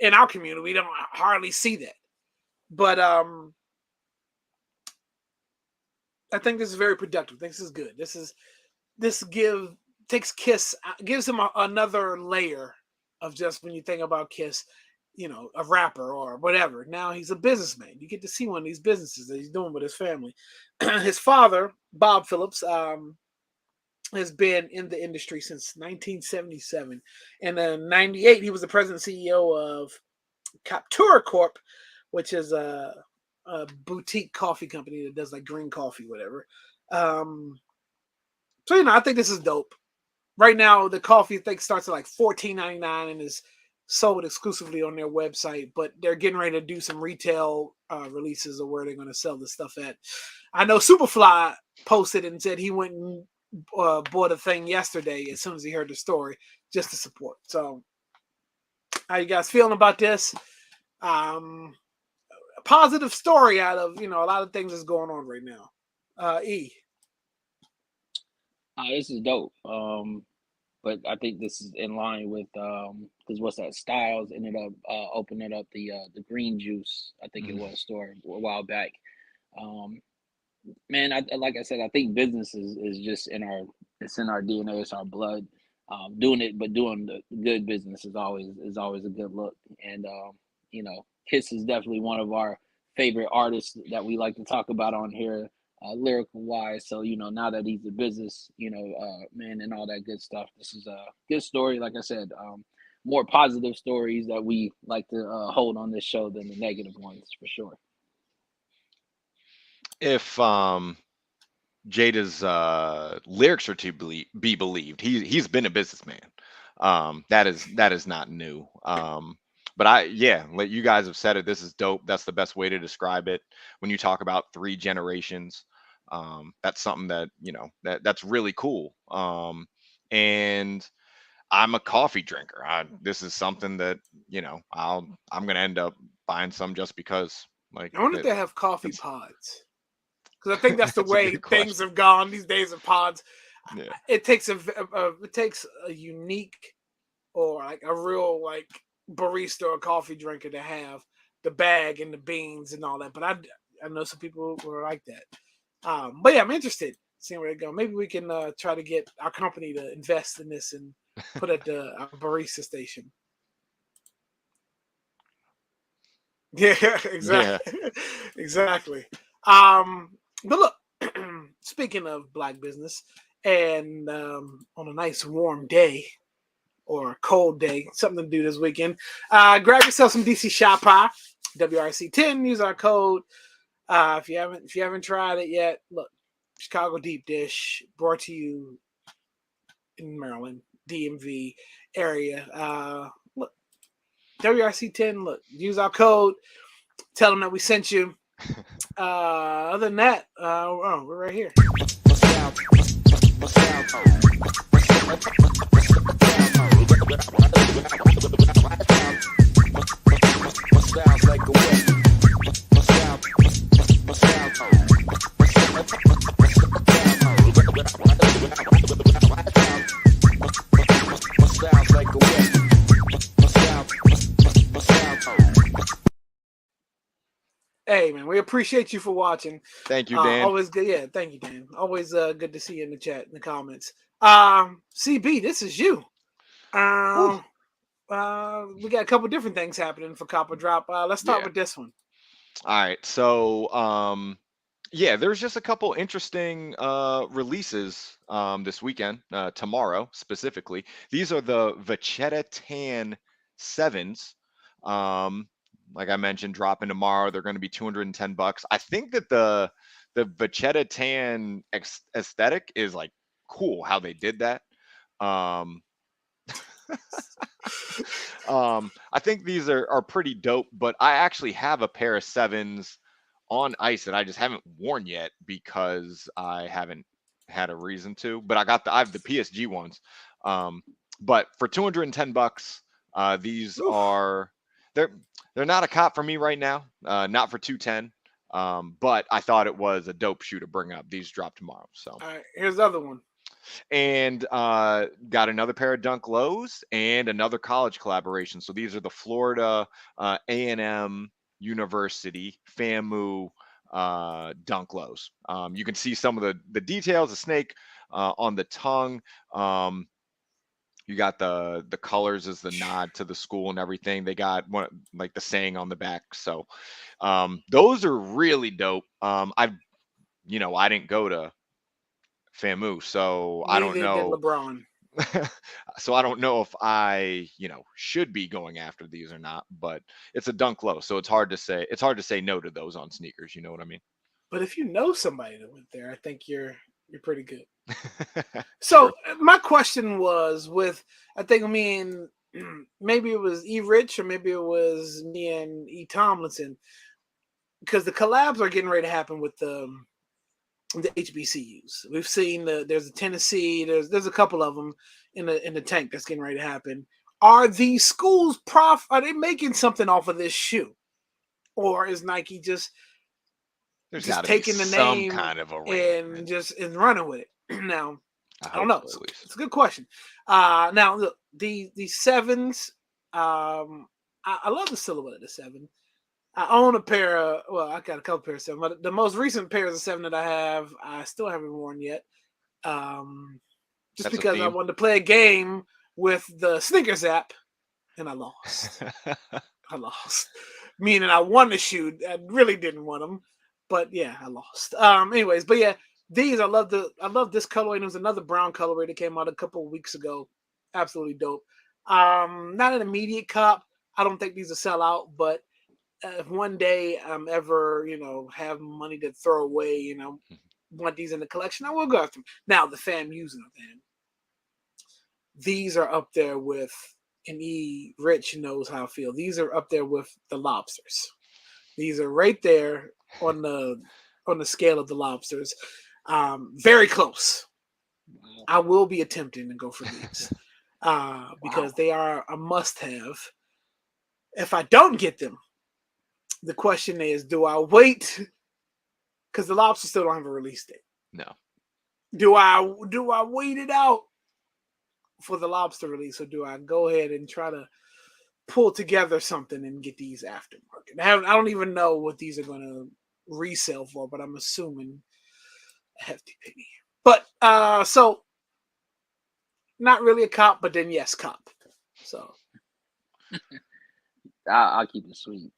in our community, we don't hardly see that. But I think this is very productive. I think this is good. Gives him another layer of just, when you think about Kiss, a rapper or whatever. Now he's a businessman. You get to see one of these businesses that he's doing with his family. His father, Bob Phillips, has been in the industry since 1977. And in 98, he was the president and CEO of Captura Corp, which is a boutique coffee company that does like green coffee, whatever. So, I think this is dope. Right now, the coffee thing starts at like $14.99 and is sold exclusively on their website, but they're getting ready to do some retail releases of where they're going to sell this stuff at. I know Superfly posted and said he went and bought a thing yesterday as soon as he heard the story, just to support. So, how you guys feeling about this? A positive story out of, a lot of things that's going on right now. E. This is dope. But I think this is in line with because what's that? Styles ended up opening up the green juice. I think it was store a while back. Man, like I said, I think business is just in our DNA. It's our blood. Doing the good business is always a good look. And Kiss is definitely one of our favorite artists that we like to talk about on here. Lyrical wise, so now that he's a business, man, and all that good stuff. This is a good story. Like I said, more positive stories that we like to hold on this show than the negative ones, for sure. If Jada's lyrics are to be believed, he's been a businessman. That is not new. But like you guys have said it, this is dope. That's the best way to describe it. When you talk about 3 generations, that's something that, that's really cool. And I'm a coffee drinker. This is something that, I'm going to end up buying some just because. Like, I wonder if they have coffee pods. Because I think that's the That's a way good things have gone these days of pods. Yeah. it takes it takes a unique or like a real like barista or coffee drinker to have the bag and the beans and all that. But I know some people who are like that. But yeah, I'm interested seeing where they go. Maybe we can try to get our company to invest in this and put it at our barista station. Yeah, Yeah. exactly. Exactly. But look, speaking of black business, and on a nice warm day or a cold day, something to do this weekend, grab yourself some DC Shop Pie, WRC10. Use our code. If you haven't tried it yet, look, Chicago Deep Dish brought to you in Maryland, DMV area. Look, WRC10. Look, use our code. Tell them that we sent you. Other than that, we're right here. Hey man, we appreciate you for watching. Thank you, Dan. Always good. Yeah, thank you, Dan. Always good to see you in the chat, in the comments. CB, this is you. We got a couple different things happening for Copper Drop. Let's start with this one. All right. So, yeah, there's just a couple interesting releases this weekend, tomorrow specifically. These are the Vachetta Tan 7s. Like I mentioned, dropping tomorrow. They're going to be $210. I think that the Vachetta Tan aesthetic is like cool how they did that. I think these are pretty dope, but I actually have a pair of 7s on ice that I just haven't worn yet because I haven't had a reason to. But I have the PSG ones. But for $210, these are they're not a cop for me right now. Not for 210. But I thought it was a dope shoe to bring up. These drop tomorrow. So all right, here's the other one. And got another pair of Dunk Lows and another college collaboration. So these are the Florida A&M University FAMU Dunk Lows. You can see some of the details, the snake on the tongue. You got the colors as the nod to the school and everything. They got one like the saying on the back. So those are really dope. I didn't go to FAMU, so I don't Neither did know. LeBron. So I don't know if I, should be going after these or not, but it's a Dunk Low, so it's hard to say. It's hard to say no to those on sneakers. You know what I mean? But if you know somebody that went there, I think you're pretty good. So my question was I think me and maybe it was E Rich or maybe it was me and E Tomlinson, because the collabs are getting ready to happen with the HBCUs. We've seen there's a Tennessee, there's a couple of them in the tank that's getting ready to happen. Are these schools are they making something off of this shoe, or is Nike just taking the name kind of and running with it? Now I don't know. So it's a good question. Now look, the 7s. I love the silhouette of the 7. I own a pair of, I got a couple pairs of 7, but the most recent pairs of 7 that I have, I still haven't worn yet. Just because I wanted to play a game with the Snickers app, and I lost. I lost. Meaning I won the shoe. I really didn't want them, but yeah, I lost. Anyways, but yeah, these I love this colorway. There was another brown colorway that came out a couple of weeks ago. Absolutely dope. Not an immediate cop. I don't think these will sell out, but if one day I'm ever, have money to throw away, want these in the collection, I will go after them. Now, the FAMUs, these are up there with, and E Rich knows how I feel. These are up there with the Lobsters. These are right there on the scale of the Lobsters. Very close. I will be attempting to go for these because they are a must-have. If I don't get them, the question is, do I wait? Because the Lobsters still don't have a release date. No. Do I wait it out for the lobster release, or do I go ahead and try to pull together something and get these aftermarket? I don't even know what these are going to resell for, but I'm assuming a hefty penny. But so not really a cop, but then yes, cop. So I'll keep it sweet.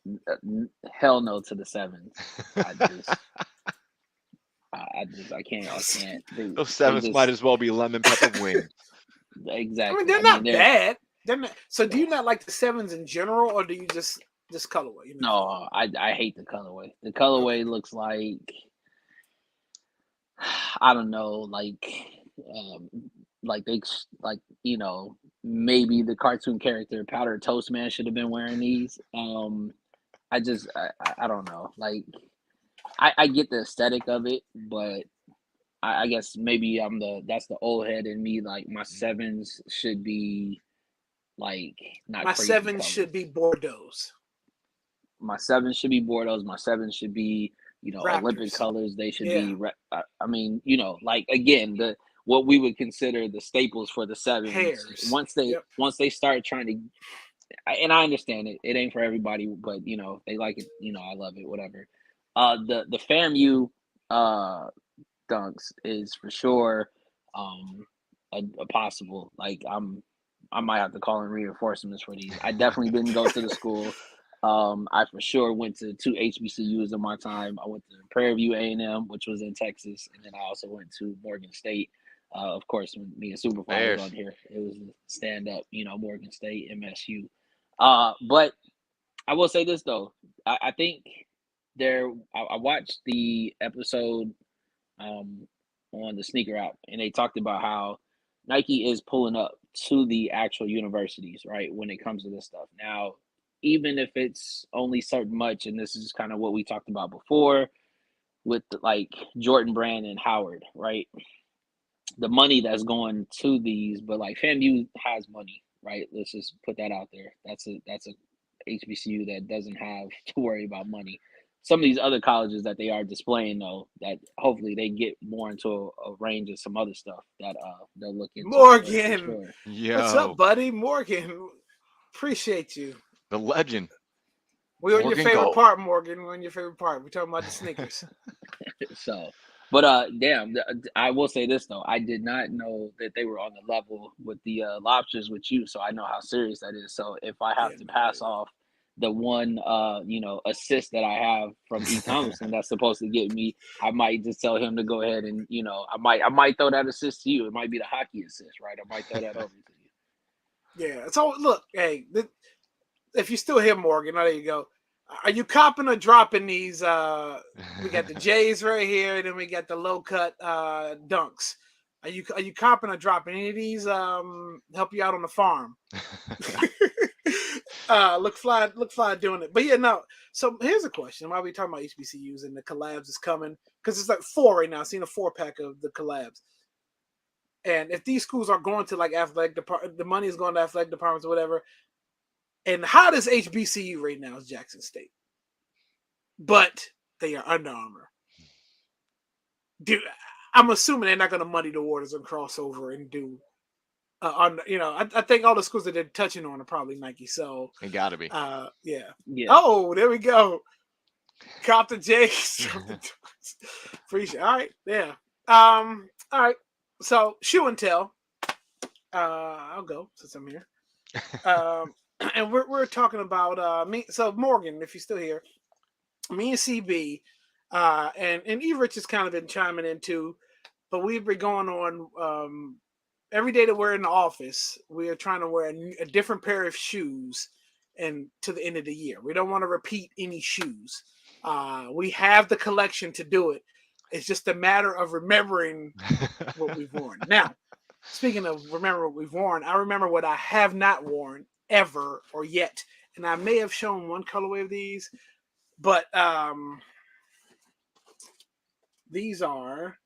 Hell no to the sevens. I can't. Those sevens might as well be lemon pepper wings. Exactly. I mean, they're not bad. They're not. So, do you not like the sevens in general, or do you just colorway? You know? No, I hate the colorway. The colorway looks like, I don't know, they maybe the cartoon character Powdered Toast Man should have been wearing these. I don't know. Like, I get the aesthetic of it, but I guess maybe that's the old head in me. Like, my sevens should be like not My crazy sevens colors. should be Bordeaux's. My sevens should be Bordeaux's. My sevens should be, Raptors. Olympic colors. They should be. I mean, like, again, what we would consider the staples for the sevens. Hairs. Once they start trying to, and I understand it. It ain't for everybody, but they like it. I love it. Whatever. The FAMU dunks is for sure a possible. Like, I might have to call in reinforcements for these. I definitely didn't go to the school. I for sure went to 2 HBCUs in my time. I went to Prairie View A&M, which was in Texas, and then I also went to Morgan State. Of course, when me and Superfly was on here, it was a stand up, Morgan State, MSU. But I will say this though, I think I watched the episode on the Sneaker app, and they talked about how Nike is pulling up to the actual universities, right, when it comes to this stuff. Now, even if it's only certain much, and this is kind of what we talked about before with like Jordan Brand and Howard, right? The money that's going to these, but like FAMU has money, right? Let's just put that out there. That's a HBCU that doesn't have to worry about money. Some of these other colleges that they are displaying, though, that hopefully they get more into a range of some other stuff that they'll look into. Morgan, sure. What's up, buddy? Morgan, appreciate you. The legend. We're on your favorite part, Morgan. We're on your favorite part. We're talking about the sneakers. But damn, I will say this though, I did not know that they were on the level with the lobsters with you, so I know how serious that is. So if I have to pass off the one assist that I have from E. Thompson that's supposed to get me, I might just tell him to go ahead and I might throw that assist to you. It might be the hockey assist, right? I might throw that over to you. Yeah. So look, hey, if you still here, Morgan, there you go. Are you copping or dropping these? We got the J's right here, and then we got the low cut dunks. Are you copping or dropping any of these? Help you out on the farm. Look fly doing it. But yeah, no. So here's a question: why are we talking about HBCUs and the collabs is coming? Because it's like 4 right now. I've seen a 4-pack of the collabs. And if these schools are going to like athletic department, the money is going to athletic departments or whatever. And how does HBCU right now is Jackson State, but they are Under Armour. Dude, I'm assuming they're not going to muddy the waters and cross over and do. I think all the schools that they're touching on are probably Nike. So it got to be. Yeah. Oh, there we go. Cop the J's. Appreciate. All right. Yeah. All right. So shoe and tell. I'll go since I'm here. And we're talking about me. So Morgan, if you're still here, me and CB, and E-Rich has kind of been chiming in too, but we've been going on every day that we're in the office. We are trying to wear a different pair of shoes, and to the end of the year, we don't want to repeat any shoes. We have the collection to do it. It's just a matter of remembering what we've worn. Now, speaking of remember what we've worn, I remember what I have not worn ever or yet, and I may have shown one colorway of these, but these are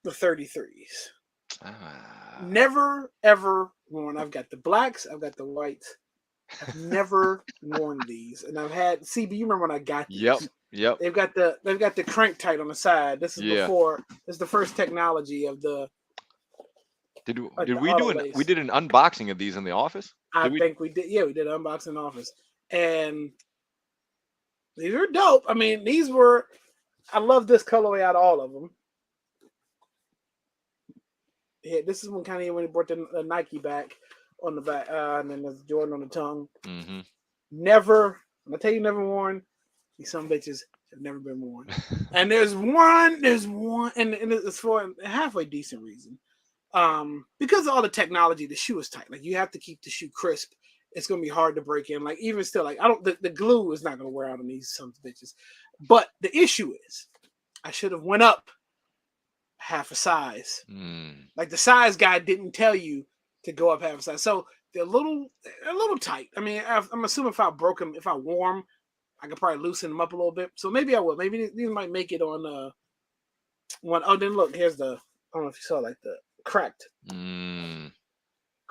the 33s. Never ever worn. I've got the blacks, I've got the whites, I've never worn these, and I've had CB. You remember when I got these? Yep. Yep. They've got the crank tight on the side. This is Yeah. before. This is the first technology of the. Did Like did the we auto we lace. did an unboxing of these in the office? I Did we? think we did. Yeah, we did an unboxing office, and these are dope. I mean, these were. I love this colorway out of all of them. Yeah, this is when Kanye when he brought the Nike back on the back, and then there's Jordan on the tongue. Mm-hmm. Never, I tell you, never worn. These some bitches have never been worn. And there's one, and it's for a halfway decent reason. Because of all the technology, the shoe is tight. Like you have to keep the shoe crisp. It's gonna be hard to break in. Like even still, like I don't. The glue is not gonna wear out on these some bitches. But the issue is, I should have went up half a size. Like the size guy didn't tell you to go up half a size. So they're a little tight. I mean, I'm assuming if I broke them, if I wore them, I could probably loosen them up a little bit. So maybe I will. Maybe these might make it on one. Oh, then look, here's the. I don't know if you saw like the cracked.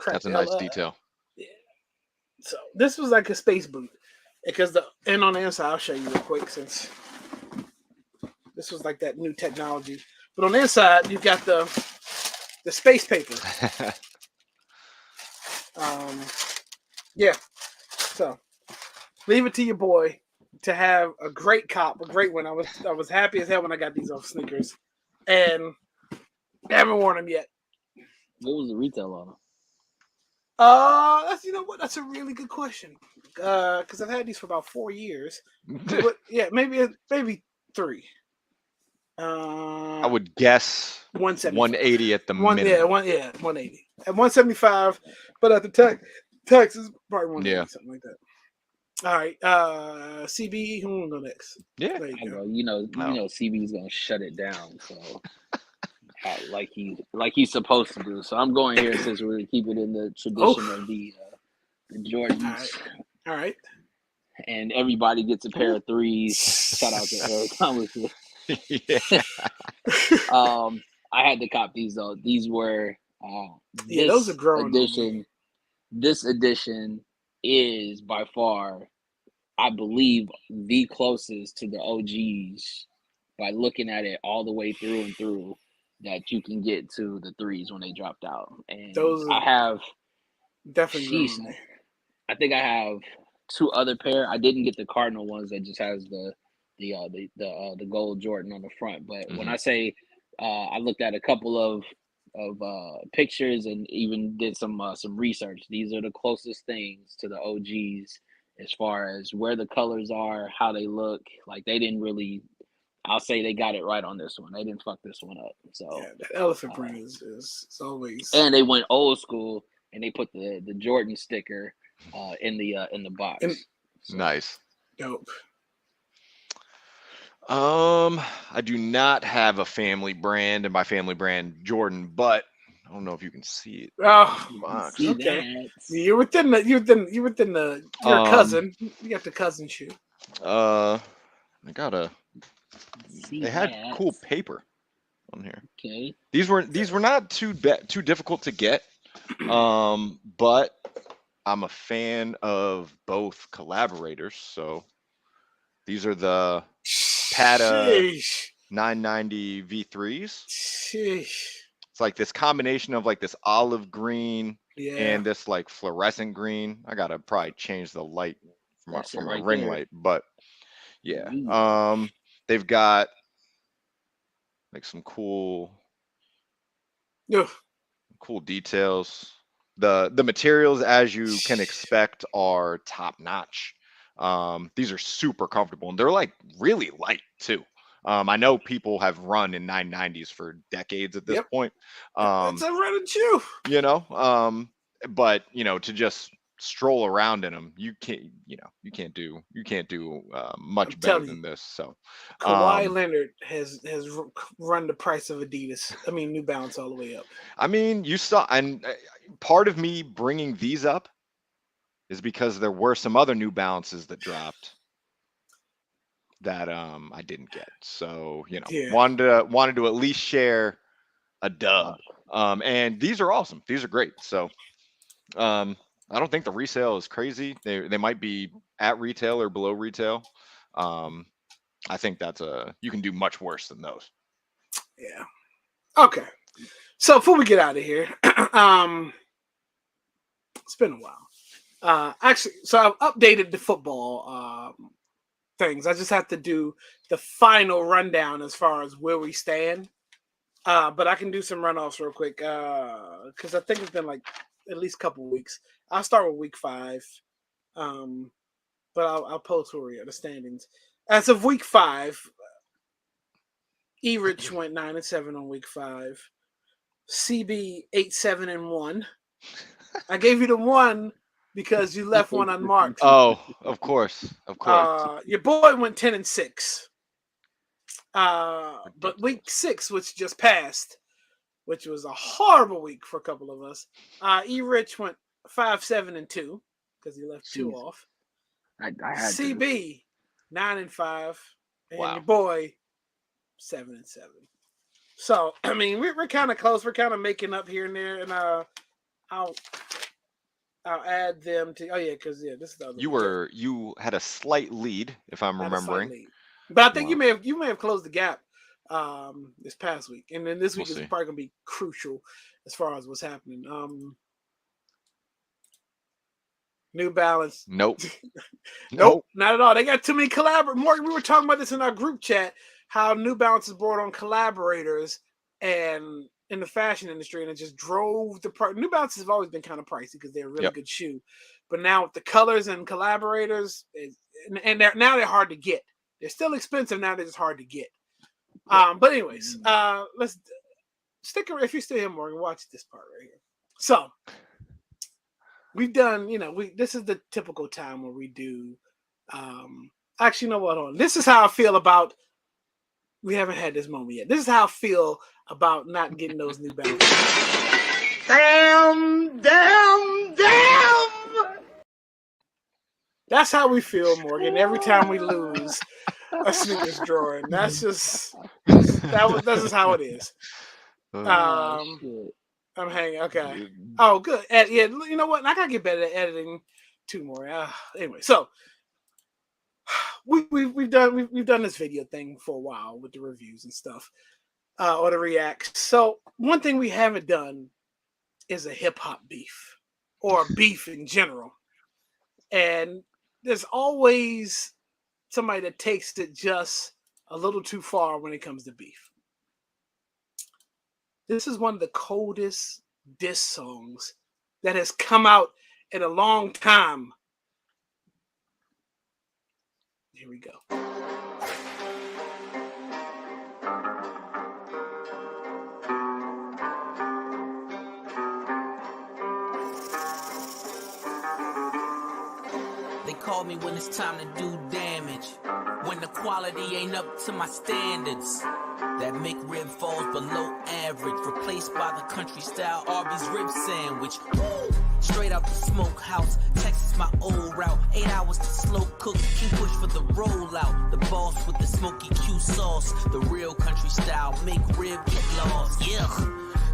That's a nice detail. Yeah. So this was like a space boot because and on the inside, I'll show you real quick since this was like that new technology. But on the inside, you've got the space paper. Yeah. So leave it to your boy to have a great cop, a great one. I was happy as hell when I got these off sneakers, and I haven't worn them yet. What was the retail on them? You know what? That's a really good question. Because I've had these for about 4 years. But, yeah, maybe 3. I would guess 180 at the minimum. Yeah, 180 at 175, but at the tax is probably 180, something like that. All right, CB, who will go next? Yeah, there you go. You know, CB's gonna shut it down, so like he's supposed to do. So I'm going here since we're keeping in the tradition of the Jordans. All right. And everybody gets a pair of threes. Shout out to Eric Thomas. Yeah. I had to cop these though. These were those are growing edition. This edition is by far, I believe, the closest to the OGs by looking at it all the way through and through that you can get to the threes when they dropped out. And I have definitely. I think I have 2 other pair. I didn't get the Cardinal ones that just has the gold Jordan on the front. But when I say I looked at a couple of pictures and even did some research, these are the closest things to the OGs as far as where the colors are, how they look. Like they didn't really. I'll say they got it right on this one. They didn't fuck this one up. So the elephant print is always. And they went old school and they put the Jordan sticker in the box. Nice. Dope. I do not have a family brand, and by family brand Jordan, but I don't know if you can see it. Oh, box. Okay. You're within the your cousin. You got the cousin shoe. They had cool paper on here. Okay. These were not too difficult to get. But I'm a fan of both collaborators, so these are the Pata 990 V3s. Sheesh. It's like this combination of like this olive green and this like fluorescent green. I gotta probably change the light from my ring light, but yeah. They've got like some cool details. The materials, as you can expect, are top notch. These are super comfortable and they're like really light too. I know people have run in 990s for decades at this point. It's a running shoe. You know, but you know, to just stroll around in them, you can't do much better than this. So Kawhi Leonard has run the price of Adidas. I mean, New Balance all the way up. I mean, you saw, and part of me bringing these up is because there were some other New Balances that dropped that I didn't get. So, you know, wanted to at least share a dub. And these are awesome. These are great. So I I don't think the resale is crazy. They might be at retail or below retail. I think you can do much worse than those. Yeah. Okay. So before we get out of here, it's been a while. Actually, so I've updated the football things. I just have to do the final rundown as far as where we stand. But I can do some runoffs real quick because I think it's been like at least a couple weeks. I'll start with week 5, but I'll post where we are, the standings. As of week 5, E-Rich went 9-7 on week 5. CB 8-7-1. I gave you the 1 because you left one unmarked. Oh, of course. Your boy went 10-6. But week 6, which just passed, which was a horrible week for a couple of us. E-Rich went 5-7-2 because he left 2 off. I had CB 9-5, and Wow. your boy 7-7. So I mean, we're kind of close. We're kind of making up here and there, and I'll add them to. Oh yeah, because this is the other. You had a slight lead, if I'm remembering. But I think you may have closed the gap this past week, and then this week is probably gonna be crucial as far as what's happening. New Balance. Nope. Nope, not at all. They got too many collaborators. Morgan, we were talking about this in our group chat, how New Balance has brought on collaborators and in the fashion industry, and it just drove the price. New Balance have always been kind of pricey because they're a really good shoe. But now with the colors and collaborators, and now they're hard to get. They're still expensive, now they're just hard to get. But anyways, let's stick around. If you're still here, Morgan, watch this part right here. So we've done, this is the typical time where we do. Actually, you know what? Hold on. This is how I feel about. We haven't had this moment yet. This is how I feel about not getting those New Balance. Damn! That's how we feel, Morgan. Every time we lose a sneakers drawing, that's just that's just how it is. I'm hanging. Okay. Oh, good. Yeah, you know what? I gotta get better at editing too more. Anyway, so we've done this video thing for a while with the reviews and stuff, or the reacts. So one thing we haven't done is a hip hop beef or beef in general, and there's always somebody that takes it just a little too far when it comes to beef. This is one of the coldest diss songs that has come out in a long time. Here we go. They call me when it's time to do damage, when the quality ain't up to my standards. That McRib falls below average, replaced by the country style Arby's rib sandwich. Woo! Straight out the smokehouse, Texas my old route. 8 hours to slow cook, King push for the rollout. The boss with the smoky Q sauce, the real country style McRib get lost. Yeah.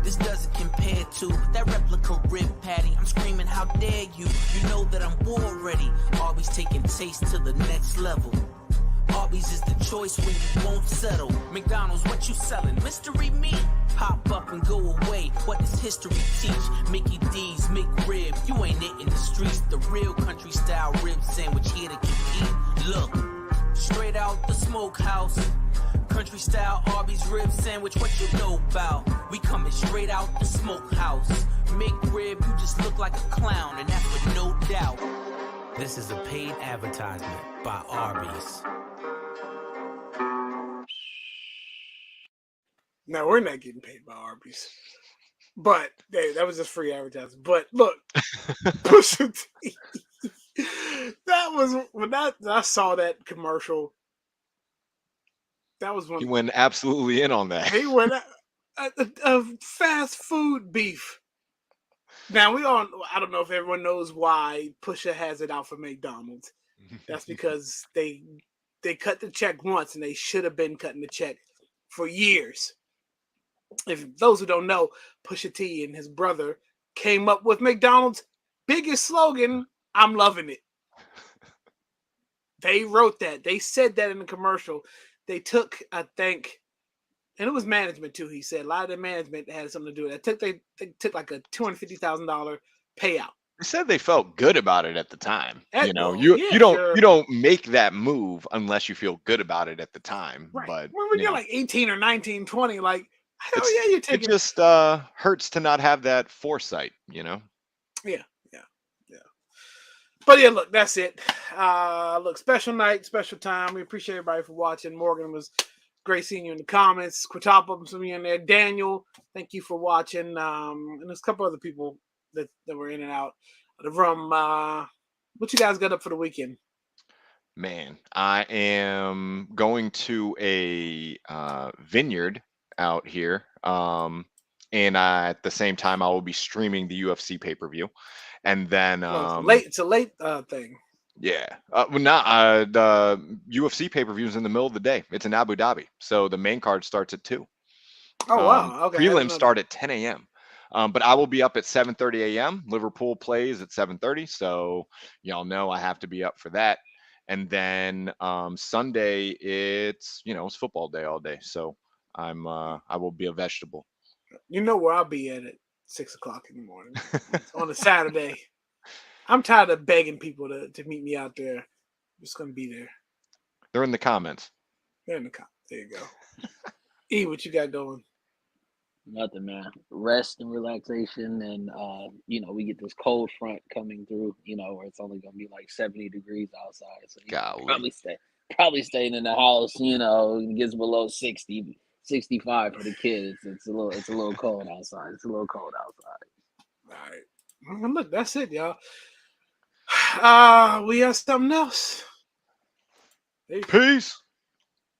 This doesn't compare to that replica rib patty. I'm screaming, how dare you? You know that I'm war ready. Arby's taking taste to the next level. Arby's is the choice when you won't settle. McDonald's, what you selling? Mystery meat? Pop up and go away. What does history teach? Mickey D's, McRib. You ain't it in the streets. The real country style rib sandwich here to compete. Look, straight out the smokehouse. Country style Arby's rib sandwich, what you know about? We coming straight out the smokehouse. McRib, you just look like a clown, and that's with no doubt. This is a paid advertisement by Arby's. No, we're not getting paid by Arby's. But hey, that was just free advertising. But look, Pusha T. That was when I saw that commercial. That was when he went absolutely in on that. He went a fast food beef. Now I don't know if everyone knows why Pusha has it out for McDonald's. That's because they cut the check once and they should have been cutting the check for years. If those who don't know, Pusha T and his brother came up with McDonald's biggest slogan, I'm loving it. They wrote that. They said that in the commercial. They took, I think, and it was management too. He said a lot of the management had something to do with it. They took like a $250,000 payout. They said they felt good about it at the time. You know, Well, you yeah, you don't sure. you don't make that move unless you feel good about it at the time. Right. But when you you're know, like 18 or 19, 20, like, hell it's, yeah, you're it taking. just hurts to not have that foresight. You know. Yeah. But yeah, look, that's it. Look, special night, special time. We appreciate everybody for watching. Morgan, was great seeing you in the comments. Quatapa, some of you in there. Daniel, thank you for watching. And there's a couple other people that were in and out of the room. What you guys got up for the weekend? Man, I am going to a vineyard out here. And at the same time, I will be streaming the UFC pay-per-view. And then It's a late thing. yeah. Well, not the UFC pay-per-view is in the middle of the day. It's in Abu Dhabi. So the main card starts at 2. Oh wow. Okay. Prelims start at 10 a.m. But I will be up at 7:30 a.m. Liverpool plays at 7:30. So y'all know I have to be up for that. And then Sunday it's it's football day all day. So I will be a vegetable. You know where I'll be at 6 o'clock in the morning on a Saturday. I'm tired of begging people to meet me out there. I'm just gonna be there. They're in the comments. They're in the comments. There you go. E, what you got going? Nothing, man. Rest and relaxation, and we get this cold front coming through. Where it's only gonna be like 70 degrees outside, so you Golly. probably staying in the house. It gets below 60, 65 for the kids. It's a little cold outside. It's a little cold outside. All right. Well, look, that's it, y'all. We got something else. Peace.